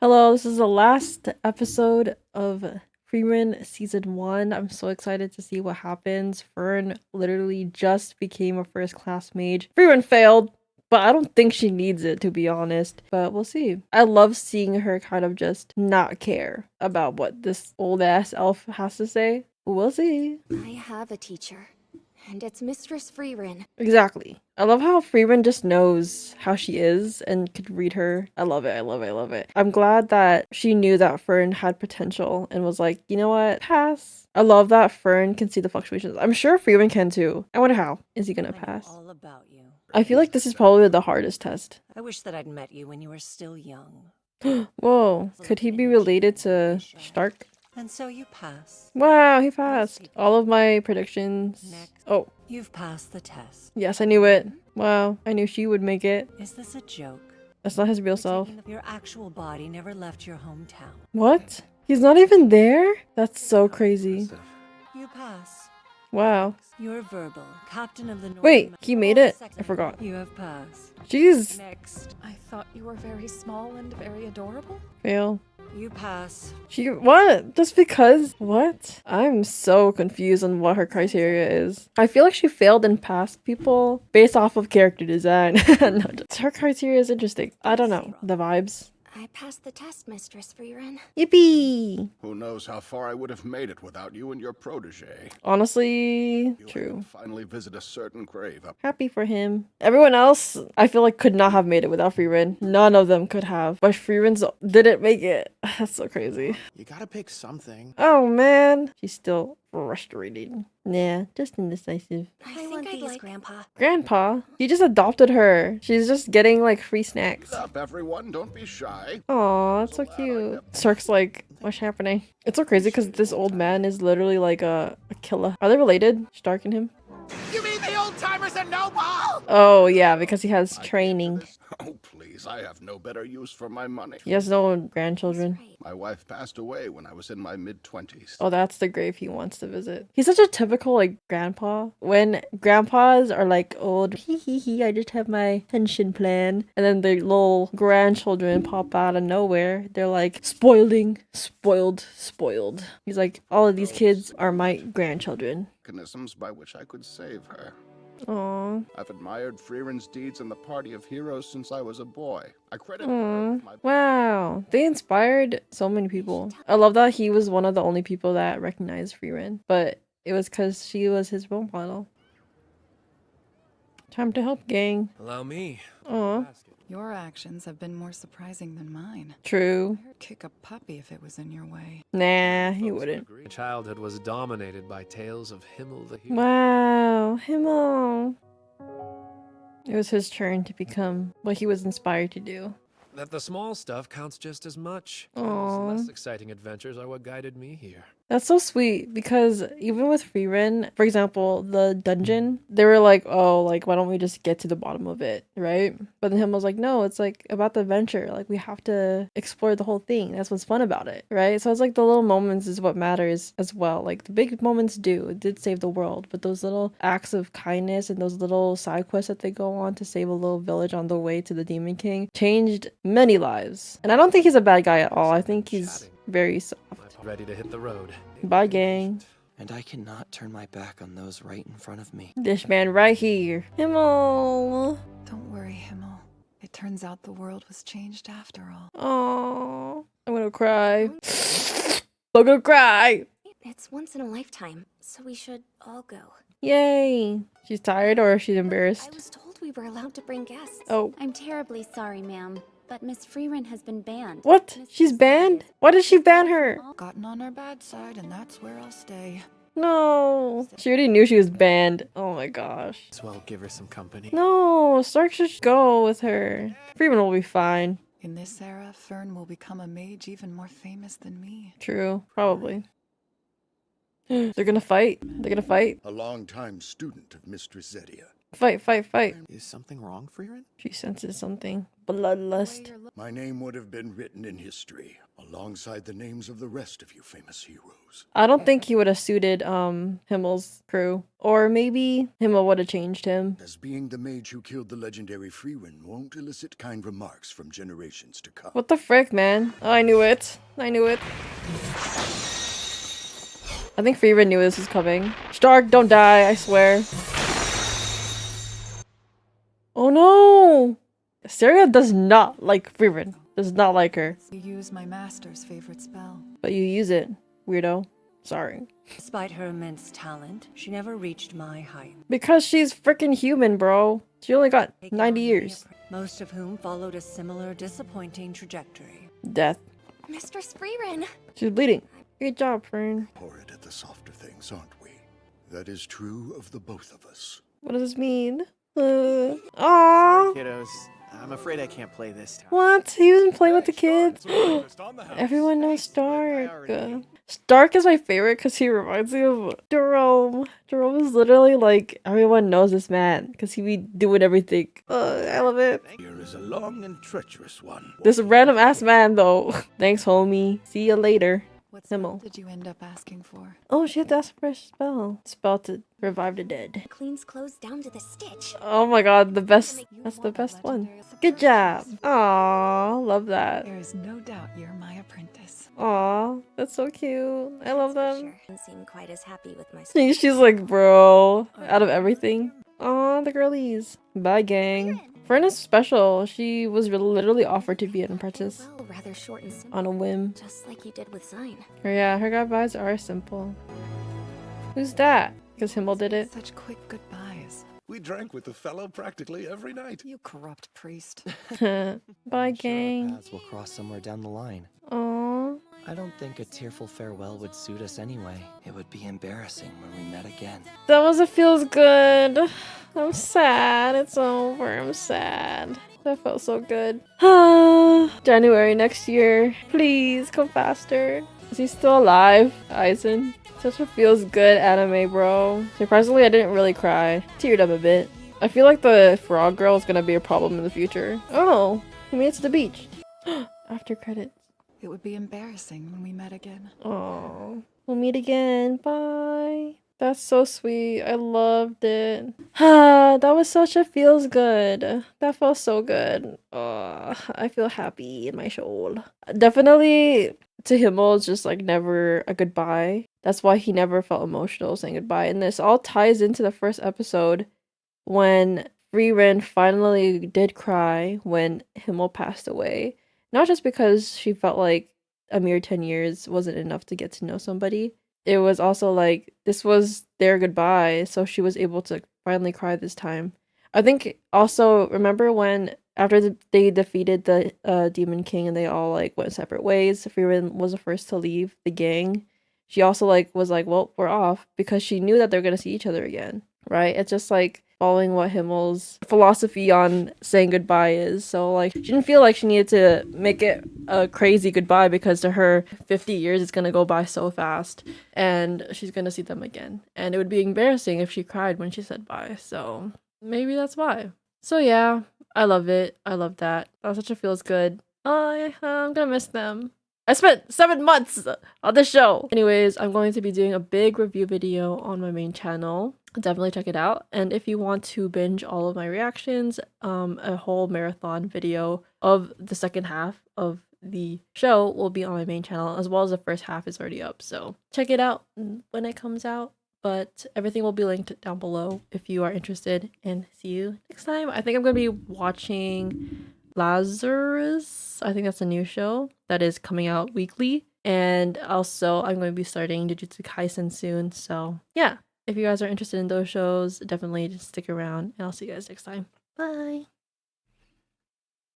Hello, this is the last episode of Frieren season 1. I'm so excited to see what happens. Fern literally just became a first class mage. Frieren failed, but I don't think she needs it, to be honest. But we'll see. I love seeing her kind of just not care about what this old ass elf has to say. We'll see. I have a teacher, and it's Mistress Frieren. Exactly. I love how Frieren just knows how she is and could read her. I love it. I love it. I love it. I'm glad that she knew that Fern had potential and was like, you know what? Pass. I love that Fern can see the fluctuations. I'm sure Frieren can too. I wonder how. Is he gonna pass? All about you. I feel like this is probably the hardest test. I wish that I'd met you when you were still young. Whoa. Could he be related to Stark? And so you pass. Wow, he passed. All of my predictions. Next. Oh, You've passed the test. yes, I knew it. Wow, I knew she would make it. Is this a joke? That's not his real self. Your actual body never left your hometown. What? He's not even there? That's so crazy. You pass. Wow. You're verbal, captain of the Northern Wait, he made it? I forgot. You have passed. Jeez. Next. I thought you were very small and very adorable. Fail. You pass. What? Just because? What? I'm so confused on what her criteria is. I feel like she failed and passed people based off of character design. No, her criteria is interesting. I don't know. The vibes. I passed the test, Mistress Frieren. Yippee! Who knows how far I would have made it without you and your protege. Honestly, You true. had to finally visit a certain grave up. Happy for him. Everyone else, I feel like could not have made it without Frieren. None of them could have. But Frieren's didn't make it. That's so crazy. You gotta pick something. Oh man. She's still frustrated. Nah, just indecisive. I think I'd like Grandpa. Grandpa? He just adopted her. She's just getting like free snacks. Up, everyone, don't be shy. Aw, that's so cute. Stark's like, what's happening? It's so crazy because this old man is literally like a killer. Are they related? Stark and him? You mean the old timers are noble? Oh yeah, because he has training. Oh, please, I have no better use for my money. He has no grandchildren. My wife passed away when I was in my mid-20s. Oh, that's the grave he wants to visit. He's such a typical like grandpa. When grandpas are like old, hee, I just have my pension plan. And then the little grandchildren pop out of nowhere. They're like, spoiled. He's like, all of these kids are my grandchildren. Mechanisms by which I could save her. Aww. I've admired Frieren's deeds in the Party of Heroes since I was a boy. I credit her Aww. with my... Wow. They inspired so many people. I love that he was one of the only people that recognized Frieren. But it was because she was his role model. Time to help, gang. Allow me. Aw. Your actions have been more surprising than mine. True. I'd kick a puppy if it was in your way. Nah, he wouldn't. My childhood was dominated by tales of Himmel the hero. Wow, Himmel. It was his turn to become what he was inspired to do. That the small stuff counts just as much. Aw. Those less exciting adventures are what guided me here. That's so sweet because even with Frieren, for example, the dungeon, they were like, oh, like, why don't we just get to the bottom of it, right? But then him was like, no, it's like about the adventure. Like, we have to explore the whole thing. That's what's fun about it, right? So it's like the little moments is what matters as well. Like, the big moments it did save the world, but those little acts of kindness and those little side quests that they go on to save a little village on the way to the Demon King changed many lives. And I don't think he's a bad guy at all. I think he's very soft. Ready to hit the road. Bye, gang. And I cannot turn my back on those right in front of me. This man right here. Himmel. Don't worry, Himmel. It turns out the world was changed after all. Oh, I'm gonna cry. I'm gonna cry. It's once in a lifetime, so we should all go. Yay. She's tired or she's I embarrassed? was told we were allowed to bring guests. Oh, I'm terribly sorry, ma'am, but Miss Frieren has been banned. what? She's banned? Why did she ban her? Gotten on our bad side, and that's where I'll stay. No. She already knew she was banned. Oh my gosh. As well give her some company. No, Stark should go with her. Freeman will be fine. In this era, Fern will become a mage even more famous than me. True, probably. They're gonna fight. They're gonna fight. A longtime student of Mistress Zedia. Fight, fight, fight. Is something wrong, Frieren? She senses something. Bloodlust. My name would have been written in history, alongside the names of the rest of you famous heroes. I don't think he would have suited Himmel's crew. Or maybe Himmel would have changed him. As being the mage who killed the legendary Frieren won't elicit kind remarks from generations to come. What the frick, man? Oh, I knew it. I knew it. I think Frieren knew this was coming. Stark, don't die, I swear. Oh no! Asteria does not like Frieren. Does not like her. You use my master's favorite spell. But you use it, weirdo. Sorry. Despite her immense talent, she never reached my height. Because she's freaking human, bro. She only got 90 years. Most of whom followed a similar disappointing trajectory. Death. Mistress Frieren! She's bleeding. Good job, friend. Horrid at the softer things, aren't we? That is true of the both of us. What does this mean? Aww. Kiddos, I'm afraid I can't play this time. What? He wasn't playing with the kids? Everyone knows Stark. Stark is my favorite because he reminds me of Jerome. Jerome is literally like, everyone knows this man because he be doing everything. I love it. Here is a long and treacherous one. This random ass man though. Thanks, homie. See you later. What Himmel. spell did you end up asking for? Oh, she had to ask for a spell. Spell to revive the dead. Cleans clothes down to the stitch. Oh my god, the best. That's the best one. Good job. Aw, love that. There is no doubt you're my apprentice. Aw, that's so cute. I love them. Sure, doesn't seem quite as happy with my She's like, bro, out of everything. Aw, the girlies. Bye, gang. Frieren is special. She was literally offered to be an apprentice well, rather short and simple, on a whim. just like you did with Zine. Yeah, her goodbyes are simple. Who's that? Because Himmel did it. Such quick goodbyes. We drank with the fellow practically every night. You corrupt priest. Bye, I'm sure our gang. paths will cross somewhere down the line. Aw. I don't think a tearful farewell would suit us anyway. It would be embarrassing when we met again. That was a feels good. I'm sad. It's over. I'm sad. That felt so good. January next year. Please come faster. Is he still alive? Aizen. Such a feels good anime, bro. Surprisingly, I didn't really cry. Teared up a bit. I feel like the frog girl is gonna be a problem in the future. Oh, he made it to the beach. After credits. It would be embarrassing when we met again. Oh, we'll meet again. Bye. That's so sweet. I loved it. That was such a feels good. That felt so good. I feel happy in my soul. Definitely to Himmel, it's just like never a goodbye. That's why he never felt emotional saying goodbye. And this all ties into the first episode when Frieren finally did cry when Himmel passed away. Not just because she felt like a mere 10 years wasn't enough to get to know somebody. It was also like, this was their goodbye, so she was able to finally cry this time. I think also, remember when, after they defeated the Demon King and they all like went separate ways, Frieren was the first to leave the gang. She also like was like, well, we're off, because she knew that they're gonna see each other again, right? It's just like following what Himmel's philosophy on saying goodbye is. So like, she didn't feel like she needed to make it a crazy goodbye, because to her 50 years is gonna go by so fast and she's gonna see them again, and it would be embarrassing if she cried when she said bye. So maybe that's why. So yeah, I love it. I love that. That was such a feels good. I'm gonna miss them. I spent 7 months on this show. Anyways, I'm going to be doing a big review video on my main channel. Definitely check it out. And if you want to binge all of my reactions, a whole marathon video of the second half of the show will be on my main channel, as well as the first half is already up. So check it out when it comes out. But everything will be linked down below if you are interested. And see you next time. I think I'm going to be watching Lazarus. I think that's a new show that is coming out weekly. And also I'm going to be starting Jujutsu Kaisen soon. So yeah, if you guys are interested in those shows, definitely just stick around, and I'll see you guys next time. Bye.